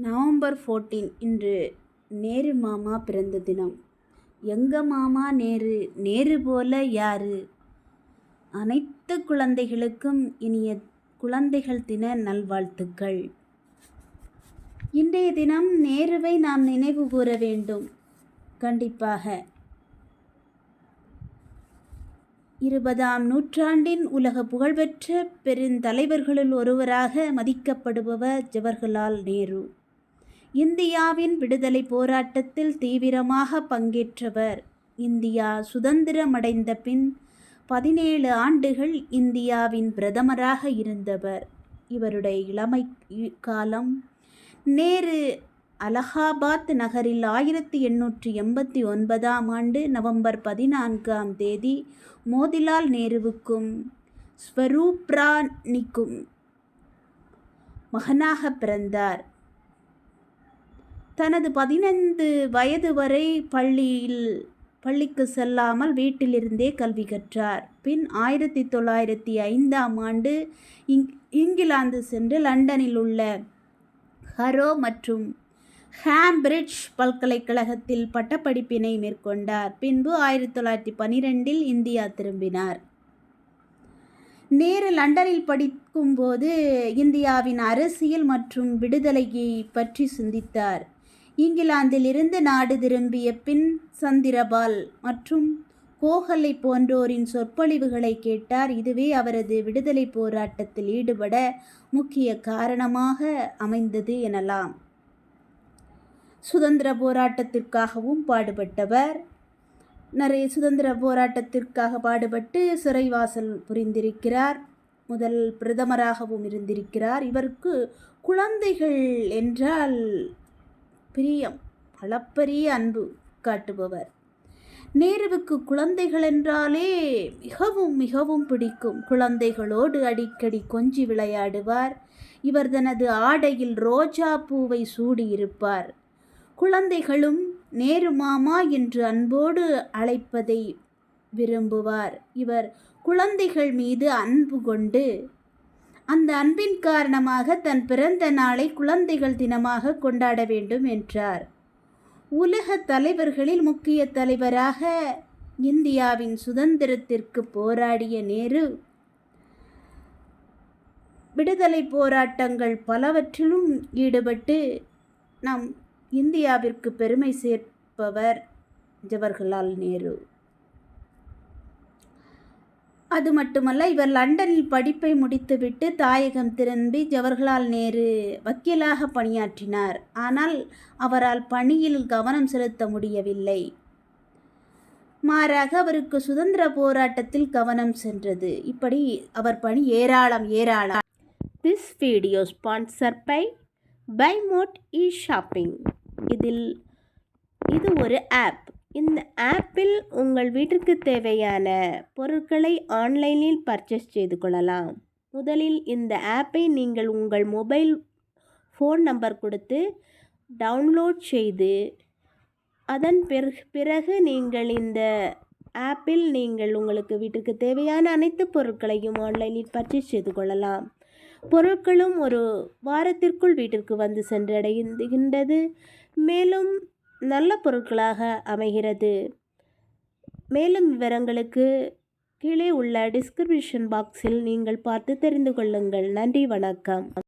November 14 இன்று நேரு மாமா பிறந்த தினம். எங்க மாமா நேரு, நேரு போல யாரு? அனைத்து குழந்தைகளுக்கும் இனிய குழந்தைகள் தின நல்வாழ்த்துக்கள். இன்றைய தினம் நேருவை நாம் நினைவு கூற வேண்டும். கண்டிப்பாக 20ஆம் நூற்றாண்டின் உலக புகழ்பெற்ற பெருந்தலைவர்களுள் ஒருவராக மதிக்கப்படுபவர் ஜவஹர்லால் நேரு. இந்தியாவின் விடுதலை போராட்டத்தில் தீவிரமாக பங்கேற்றவர். இந்தியா சுதந்திரமடைந்த பின் 17 ஆண்டுகள் இந்தியாவின் பிரதமராக இருந்தவர். இவருடைய இளமை காலம் நேரு அலகாபாத் நகரில் 1889ஆம் ஆண்டு நவம்பர் 14ஆம் தேதி மோதிலால் நேருவுக்கும் ஸ்வரூப் ராணிக்கும் மகனாக பிறந்தார். தனது 15 வயது வரை பள்ளிக்கு செல்லாமல் வீட்டிலிருந்தே கல்வி கற்றார். பின் 1905ஆம் ஆண்டு இங்கிலாந்து சென்று லண்டனில் உள்ள ஹரோ மற்றும் கேம்பிரிட்ஜ் பல்கலைக்கழகத்தில் பட்டப்படிப்பினை மேற்கொண்டார். பின்பு 1912இல் இந்தியா திரும்பினார். நேரு லண்டனில் படிக்கும்போது இந்தியாவின் அரசியல் மற்றும் விடுதலையை பற்றி சிந்தித்தார். இங்கிலாந்தில் இருந்து நாடு திரும்பிய பின் சந்திரபால் மற்றும் கோகலை போன்றோரின் சொற்பொழிவுகளை கேட்டார். இதுவே அவரது விடுதலை போராட்டத்தில் ஈடுபட முக்கிய காரணமாக அமைந்தது எனலாம். சுதந்திர போராட்டத்திற்காகவும் பாடுபட்டவர். நிறைய சுதந்திர போராட்டத்திற்காக பாடுபட்டு சிறைவாசல் புரிந்திருக்கிறார். முதல் பிரதமராகவும் இருந்திருக்கிறார். இவருக்கு குழந்தைகள் என்றால் பிரியம், அளப்பரிய அன்பு காட்டுபவர். நேருவுக்கு குழந்தைகள் என்றாலே மிகவும் மிகவும் பிடிக்கும். குழந்தைகளோடு அடிக்கடி கொஞ்சி விளையாடுவார். இவர் தனது ஆடையில் ரோஜா பூவை சூடியிருப்பார். குழந்தைகளும் நேரு மாமா என்று அன்போடு அழைப்பதை விரும்புவார். இவர் குழந்தைகள் மீது அன்பு கொண்டு அந்த அன்பின் காரணமாக தன் பிறந்த நாளை குழந்தைகள் தினமாக கொண்டாட வேண்டும் என்றார். உலக தலைவர்களில் முக்கிய தலைவராக இந்தியாவின் சுதந்திரத்திற்கு போராடிய நேரு விடுதலை போராட்டங்கள் பலவற்றிலும் ஈடுபட்டு நம் இந்தியாவிற்கு பெருமை சேர்ப்பவர் ஜவஹர்லால் நேரு. அது மட்டுமல்ல, இவர் லண்டனில் படிப்பை முடித்துவிட்டு தாயகம் திரும்பி ஜவஹர்லால் நேரு வக்கீலாக பணியாற்றினார். ஆனால் அவரால் பணியில் கவனம் செலுத்த முடியவில்லை. மாறாக அவருக்கு சுதந்திர போராட்டத்தில் கவனம் சென்றது. இப்படி அவர் பணி ஏராளம். This video sponsored by Mode eShopping. இது ஒரு ஆப். இந்த ஆப்பில் உங்கள் வீட்டிற்கு தேவையான பொருட்களை ஆன்லைனில் பர்ச்சேஸ் செய்து கொள்ளலாம். முதலில் இந்த ஆப்பை நீங்கள் உங்கள் மொபைல் ஃபோன் நம்பர் கொடுத்து டவுன்லோட் செய்து அதன் பிறகு நீங்கள் இந்த ஆப்பில் நீங்கள் உங்களுக்கு வீட்டுக்கு தேவையான அனைத்து பொருட்களையும் ஆன்லைனில் பர்ச்சேஸ் செய்து கொள்ளலாம். பொருட்களும் ஒரு வாரத்திற்குள் வீட்டிற்கு வந்து சென்றடைகின்றது. மேலும் நல்ல பொருட்களாக அமைகிறது. மேலும் விவரங்களுக்கு கீழே உள்ள டிஸ்கிரிப்ஷன் பாக்ஸில் நீங்கள் பார்த்து தெரிந்து கொள்ளுங்கள். நன்றி, வணக்கம்.